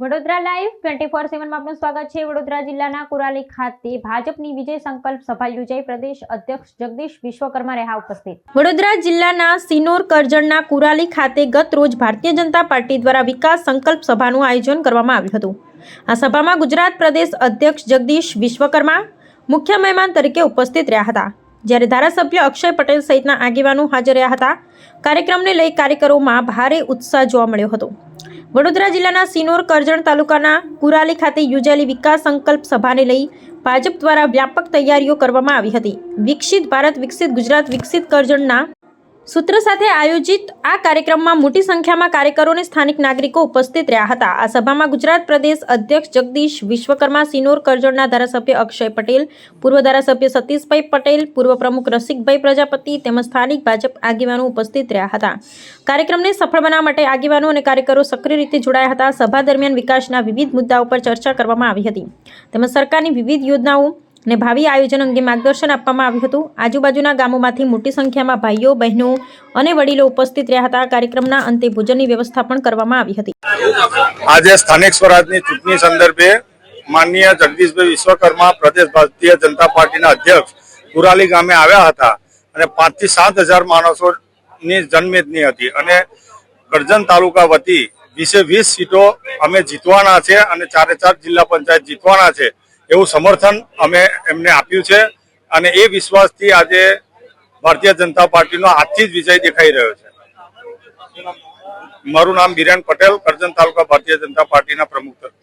Vadodara live 24/7 માં આપનું સ્વાગત છે। વડોદરા જિલ્લાના કુરાલી ખાતે ભાજપની વિજય સંકલ્પ સભા યોજાઈ। પ્રદેશ અધ્યક્ષ જગદીશ વિશ્વકર્મા રહ્યા ઉપસ્થિત। વડોદરા જિલ્લાના સિનોર કરજણના કુરાલી ખાતે ગત રોજ ભારતીય જનતા પાર્ટી દ્વારા વિકાસ સંકલ્પ સભાનું આયોજન કરવામાં આવ્યું હતું। આ સભામાં ગુજરાત પ્રદેશ અધ્યક્ષ જગદીશ વિશ્વકર્મા મુખ્ય મહેમાન તરીકે ઉપસ્થિત રહ્યા હતા, જ્યારે ધારાસભ્ય અક્ષય પટેલ સહિતના આગેવાનો હાજર રહ્યા હતા। કાર્યક્રમને લઈ કાર્યકરોમાં ભારે ઉત્સાહ જોવા મળ્યો હતો। વડોદરા જિલ્લાના સિનોર કરજણ તાલુકાના કુરાલી ખાતે યોજાયેલી વિકાસ સંકલ્પ સભાને લઈ ભાજપ દ્વારા વ્યાપક તૈયારીઓ કરવામાં આવી હતી। વિકસિત ભારત વિકસિત ગુજરાત વિકસિત કરજણના સૂત્ર સાથે આયોજિત આ કાર્યક્રમમાં મોટી સંખ્યામાં કાર્યકરો અને સ્થાનિક નાગરિકો ઉપસ્થિત રહ્યા હતા। આ સભામાં ગુજરાત પ્રદેશ અધ્યક્ષ જગદીશ વિશ્વકર્મા, સિનોર કરજણના ધારાસભ્ય અક્ષય પટેલ, પૂર્વ ધારાસભ્ય સતીશભાઈ પટેલ, પૂર્વ પ્રમુખ રસિકભાઈ પ્રજાપતિ તેમજ સ્થાનિક ભાજપ આગેવાનો ઉપસ્થિત રહ્યા હતા। કાર્યક્રમને સફળ બનાવવા માટે આગેવાનો અને કાર્યકરો સક્રિય રીતે જોડાયા હતા। સભા દરમિયાન વિકાસના વિવિધ મુદ્દાઓ પર ચર્ચા કરવામાં આવી હતી તેમજ સરકારની વિવિધ યોજનાઓ અને ભાવિ આયોજન અંગે માર્ગદર્શન આપવામાં આવ્યું હતું। આજુબાજુના ગામોમાંથી મોટી સંખ્યામાં ભાઈઓ બહેનો અને વડીલો ઉપસ્થિત રહ્યા હતા। કાર્યક્રમના અંતે ભોજનની વ્યવસ્થા પણ કરવામાં આવી હતી। આજે સ્થાનિક સ્વરાજની ચૂંટણી સંદર્ભે માનનીય જગદીશભાઈ વિશ્વકર્મા પ્રદેશ ભારતીય જનતા પાર્ટીના અધ્યક્ષ કુરાલી ગામે આવ્યા હતા અને 5 થી 7 હજાર માણસોની જનમેદની હતી અને કરજણ તાલુકા વતી 20 સીટો અમે જીતવાના છે અને 4 જિલ્લા પંચાયત જીતવાના છે એવું સમર્થન અમે એમને આપ્યું છે અને એ વિશ્વાસથી આજે ભારતીય જનતા પાર્ટીનો આજથી જ વિજય દેખાઈ રહ્યો છે। મારું નામ બીરેન પટેલ, કરજણ તાલુકા ભારતીય જનતા પાર્ટીના પ્રમુખ